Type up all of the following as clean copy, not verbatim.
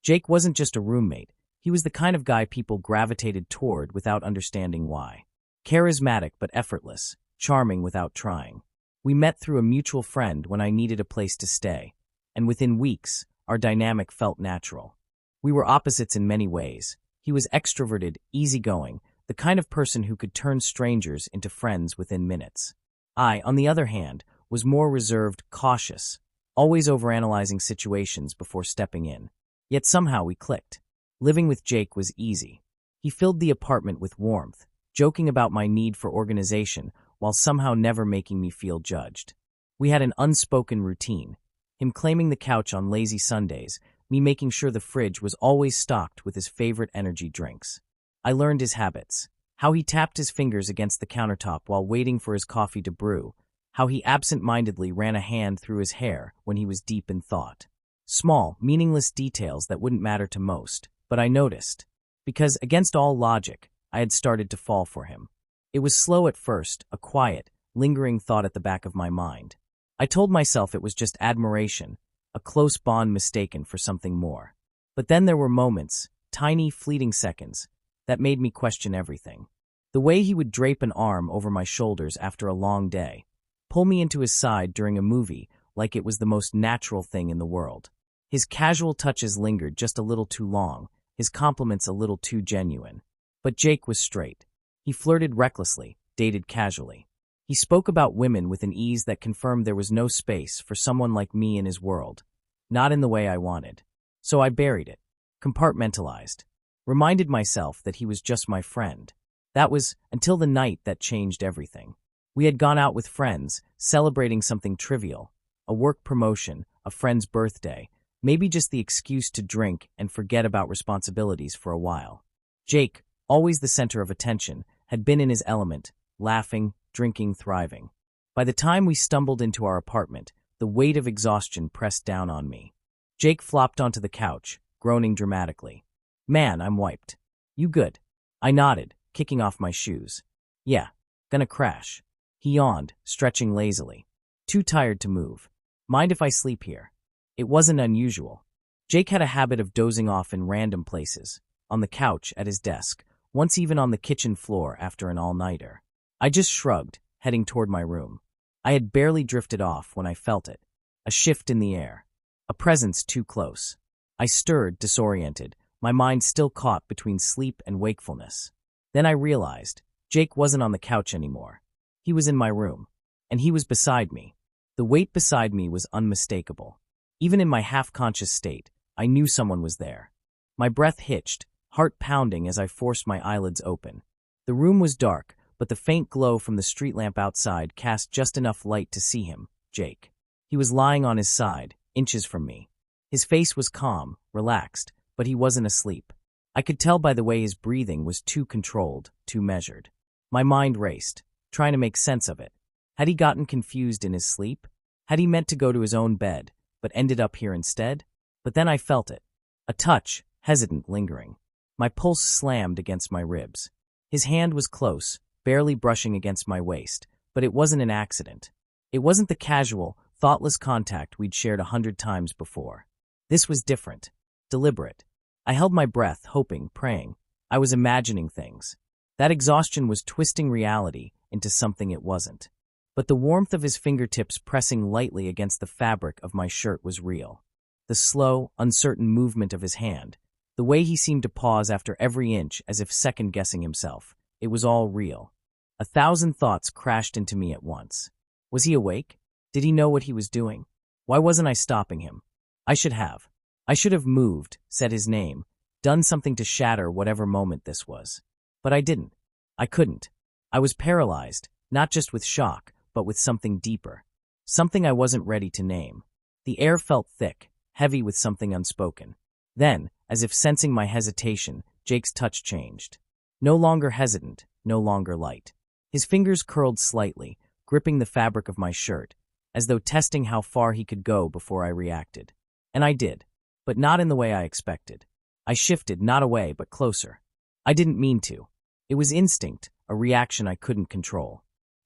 Jake wasn't just a roommate. He was the kind of guy people gravitated toward without understanding why. Charismatic but effortless, charming without trying. We met through a mutual friend when I needed a place to stay, and within weeks, our dynamic felt natural. We were opposites in many ways. He was extroverted, easygoing, the kind of person who could turn strangers into friends within minutes. I, on the other hand, was more reserved, cautious, always overanalyzing situations before stepping in. Yet somehow we clicked. Living with Jake was easy. He filled the apartment with warmth, joking about my need for organization while somehow never making me feel judged. We had an unspoken routine, him claiming the couch on lazy Sundays, me making sure the fridge was always stocked with his favorite energy drinks. I learned his habits, how he tapped his fingers against the countertop while waiting for his coffee to brew, how he absent-mindedly ran a hand through his hair when he was deep in thought. Small, meaningless details that wouldn't matter to most, but I noticed, because against all logic, I had started to fall for him. It was slow at first, a quiet, lingering thought at the back of my mind. I told myself it was just admiration, a close bond mistaken for something more. But then there were moments, tiny, fleeting seconds, that made me question everything. The way he would drape an arm over my shoulders after a long day, pull me into his side during a movie like it was the most natural thing in the world. His casual touches lingered just a little too long, his compliments a little too genuine. But Jake was straight. He flirted recklessly, dated casually. He spoke about women with an ease that confirmed there was no space for someone like me in his world, not in the way I wanted. So I buried it, compartmentalized, reminded myself that he was just my friend. That was until the night that changed everything. We had gone out with friends, celebrating something trivial, a work promotion, a friend's birthday, maybe just the excuse to drink and forget about responsibilities for a while. Jake, always the center of attention, had been in his element, laughing, drinking, thriving. By the time we stumbled into our apartment, the weight of exhaustion pressed down on me. Jake flopped onto the couch, groaning dramatically. "Man, I'm wiped." "You good?" I nodded, kicking off my shoes. "Yeah, gonna crash." He yawned, stretching lazily. "Too tired to move. Mind if I sleep here?" It wasn't unusual. Jake had a habit of dozing off in random places, on the couch, at his desk, once even on the kitchen floor after an all-nighter. I just shrugged, heading toward my room. I had barely drifted off when I felt it. A shift in the air. A presence too close. I stirred, disoriented, my mind still caught between sleep and wakefulness. Then I realized, Jake wasn't on the couch anymore. He was in my room. And he was beside me. The weight beside me was unmistakable. Even in my half-conscious state, I knew someone was there. My breath hitched, heart pounding as I forced my eyelids open. The room was dark, but the faint glow from the street lamp outside cast just enough light to see him, Jake. He was lying on his side, inches from me. His face was calm, relaxed, but he wasn't asleep. I could tell by the way his breathing was too controlled, too measured. My mind raced, trying to make sense of it. Had he gotten confused in his sleep? Had he meant to go to his own bed, but ended up here instead? But then I felt it. A touch, hesitant, lingering. My pulse slammed against my ribs. His hand was close, barely brushing against my waist, but it wasn't an accident. It wasn't the casual, thoughtless contact we'd shared 100 times before. This was different, deliberate. I held my breath, hoping, praying. I was imagining things. That exhaustion was twisting reality into something it wasn't. But the warmth of his fingertips pressing lightly against the fabric of my shirt was real. The slow, uncertain movement of his hand, the way he seemed to pause after every inch as if second-guessing himself, it was all real. 1,000 thoughts crashed into me at once. Was he awake? Did he know what he was doing? Why wasn't I stopping him? I should have. I should have moved, said his name, done something to shatter whatever moment this was. But I didn't. I couldn't. I was paralyzed, not just with shock, but with something deeper. Something I wasn't ready to name. The air felt thick, heavy with something unspoken. Then, as if sensing my hesitation, Jake's touch changed. No longer hesitant, no longer light. His fingers curled slightly, gripping the fabric of my shirt, as though testing how far he could go before I reacted. And I did, but not in the way I expected. I shifted, not away, but closer. I didn't mean to. It was instinct, a reaction I couldn't control.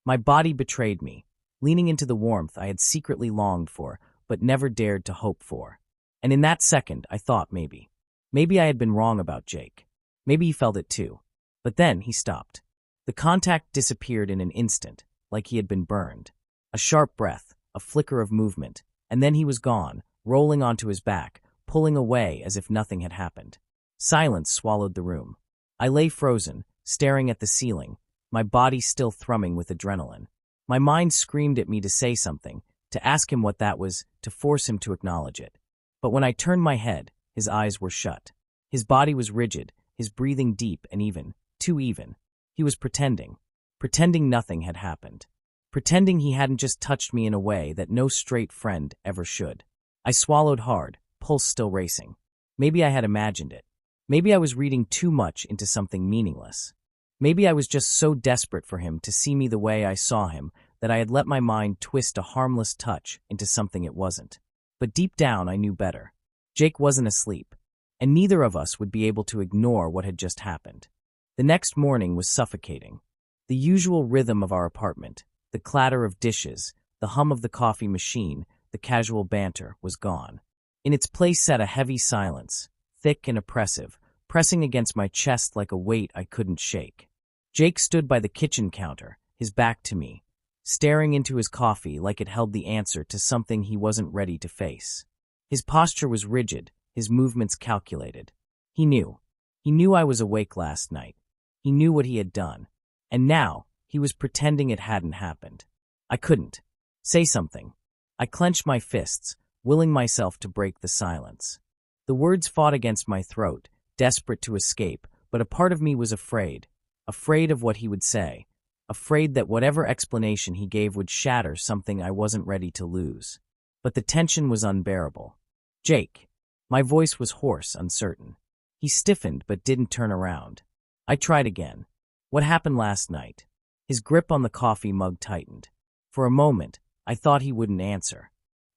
My body betrayed me, leaning into the warmth I had secretly longed for, but never dared to hope for. And in that second, I thought maybe. Maybe I had been wrong about Jake. Maybe he felt it too. But then he stopped. The contact disappeared in an instant, like he had been burned. A sharp breath, a flicker of movement, and then he was gone, rolling onto his back, pulling away as if nothing had happened. Silence swallowed the room. I lay frozen, staring at the ceiling, my body still thrumming with adrenaline. My mind screamed at me to say something, to ask him what that was, to force him to acknowledge it. But when I turned my head, his eyes were shut. His body was rigid, his breathing deep and even, too even. He was pretending nothing had happened. Pretending he hadn't just touched me in a way that no straight friend ever should. I swallowed hard, pulse still racing. Maybe I had imagined it. Maybe I was reading too much into something meaningless. Maybe I was just so desperate for him to see me the way I saw him that I had let my mind twist a harmless touch into something it wasn't. But deep down I knew better. Jake wasn't asleep, and neither of us would be able to ignore what had just happened. The next morning was suffocating. The usual rhythm of our apartment, the clatter of dishes, the hum of the coffee machine, the casual banter, was gone. In its place sat a heavy silence, thick and oppressive, pressing against my chest like a weight I couldn't shake. Jake stood by the kitchen counter, his back to me, staring into his coffee like it held the answer to something he wasn't ready to face. His posture was rigid, his movements calculated. He knew. He knew I was awake last night. He knew what he had done. And now, he was pretending it hadn't happened. I couldn't say something. I clenched my fists, willing myself to break the silence. The words fought against my throat, desperate to escape, but a part of me was afraid of what he would say, afraid that whatever explanation he gave would shatter something I wasn't ready to lose. But the tension was unbearable. Jake. My voice was hoarse, uncertain. He stiffened but didn't turn around. I tried again. What happened last night? His grip on the coffee mug tightened. For a moment, I thought he wouldn't answer.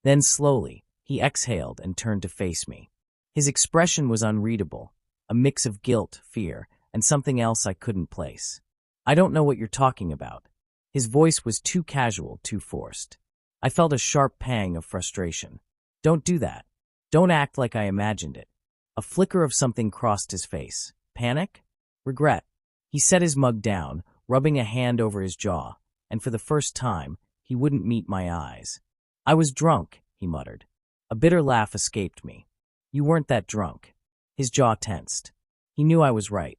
Then slowly, he exhaled and turned to face me. His expression was unreadable, a mix of guilt, fear, and something else I couldn't place. I don't know what you're talking about. His voice was too casual, too forced. I felt a sharp pang of frustration. Don't do that. Don't act like I imagined it. A flicker of something crossed his face. Panic? Regret. He set his mug down, rubbing a hand over his jaw, and for the first time, he wouldn't meet my eyes. I was drunk, he muttered. A bitter laugh escaped me. You weren't that drunk. His jaw tensed. He knew I was right.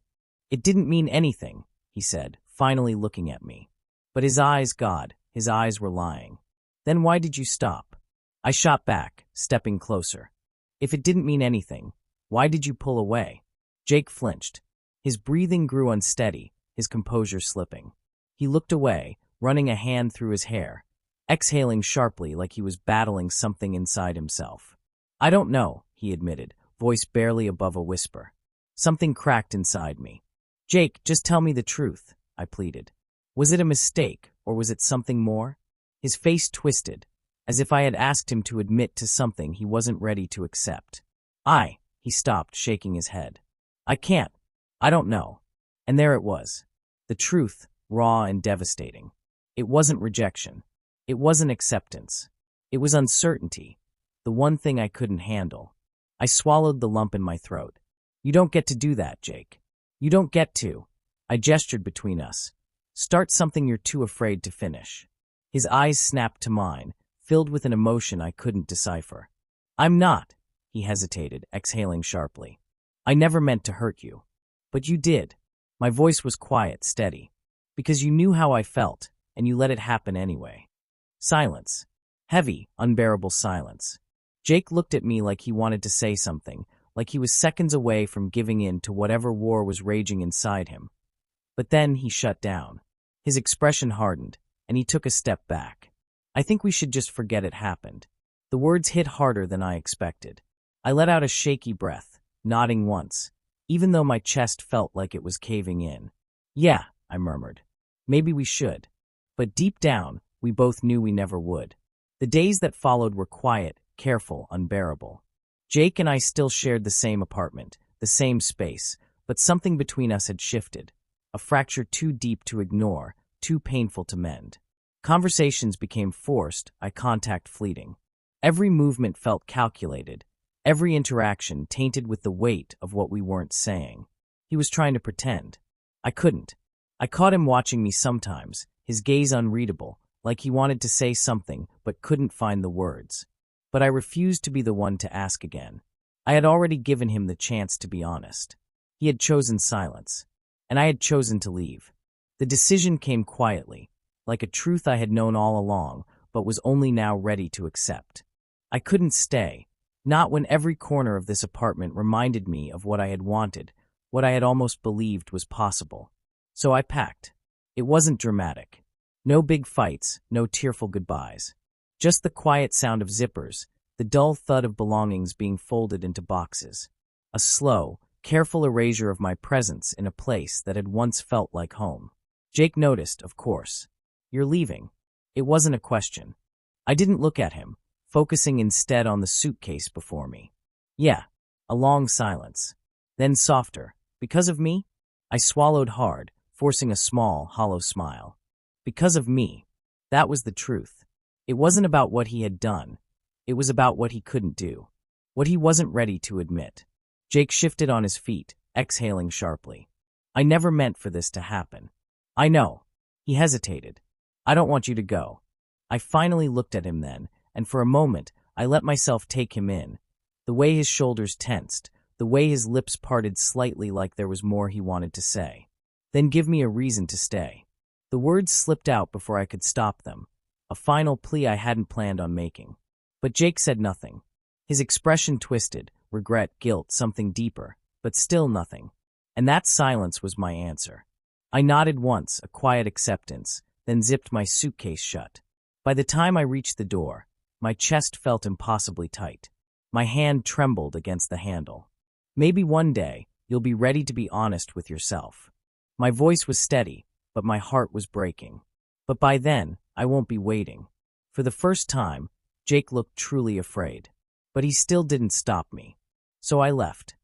It didn't mean anything, he said, finally looking at me. But his eyes, God, his eyes were lying. Then why did you stop? I shot back, stepping closer. If it didn't mean anything, why did you pull away? Jake flinched. His breathing grew unsteady, his composure slipping. He looked away, running a hand through his hair, exhaling sharply like he was battling something inside himself. I don't know, he admitted, voice barely above a whisper. Something cracked inside me. Jake, just tell me the truth, I pleaded. Was it a mistake, or was it something more? His face twisted, as if I had asked him to admit to something he wasn't ready to accept. He stopped, shaking his head. I can't. I don't know. And there it was. The truth, raw and devastating. It wasn't rejection. It wasn't acceptance. It was uncertainty, the one thing I couldn't handle. I swallowed the lump in my throat. You don't get to do that, Jake. You don't get to. I gestured between us. Start something you're too afraid to finish. His eyes snapped to mine, filled with an emotion I couldn't decipher. I'm not, he hesitated, exhaling sharply. I never meant to hurt you. But you did. My voice was quiet, steady. Because you knew how I felt, and you let it happen anyway. Silence. Heavy, unbearable silence. Jake looked at me like he wanted to say something, like he was seconds away from giving in to whatever war was raging inside him. But then he shut down. His expression hardened, and he took a step back. I think we should just forget it happened. The words hit harder than I expected. I let out a shaky breath, nodding once, even though my chest felt like it was caving in. Yeah, I murmured. Maybe we should. But deep down, we both knew we never would. The days that followed were quiet, careful, unbearable. Jake and I still shared the same apartment, the same space, but something between us had shifted. A fracture too deep to ignore, too painful to mend. Conversations became forced, eye contact fleeting. Every movement felt calculated, every interaction tainted with the weight of what we weren't saying. He was trying to pretend. I couldn't. I caught him watching me sometimes, his gaze unreadable, like he wanted to say something but couldn't find the words. But I refused to be the one to ask again. I had already given him the chance to be honest. He had chosen silence, and I had chosen to leave. The decision came quietly, like a truth I had known all along, but was only now ready to accept. I couldn't stay, not when every corner of this apartment reminded me of what I had wanted, what I had almost believed was possible. So I packed. It wasn't dramatic. No big fights, no tearful goodbyes. Just the quiet sound of zippers, the dull thud of belongings being folded into boxes. A slow, careful erasure of my presence in a place that had once felt like home. Jake noticed, of course. "You're leaving." It wasn't a question. I didn't look at him, focusing instead on the suitcase before me. "Yeah." A long silence. Then softer. "Because of me?" I swallowed hard, forcing a small, hollow smile. Because of me. That was the truth. It wasn't about what he had done. It was about what he couldn't do. What he wasn't ready to admit. Jake shifted on his feet, exhaling sharply. "I never meant for this to happen." "I know." He hesitated. "I don't want you to go." I finally looked at him then, and for a moment, I let myself take him in. The way his shoulders tensed, the way his lips parted slightly like there was more he wanted to say. "Then give me a reason to stay." The words slipped out before I could stop them, a final plea I hadn't planned on making. But Jake said nothing. His expression twisted, regret, guilt, something deeper, but still nothing. And that silence was my answer. I nodded once, a quiet acceptance, then zipped my suitcase shut. By the time I reached the door, my chest felt impossibly tight. My hand trembled against the handle. "Maybe one day, you'll be ready to be honest with yourself." My voice was steady, but my heart was breaking. But by then, I won't be waiting. For the first time, Jake looked truly afraid. But he still didn't stop me. So I left.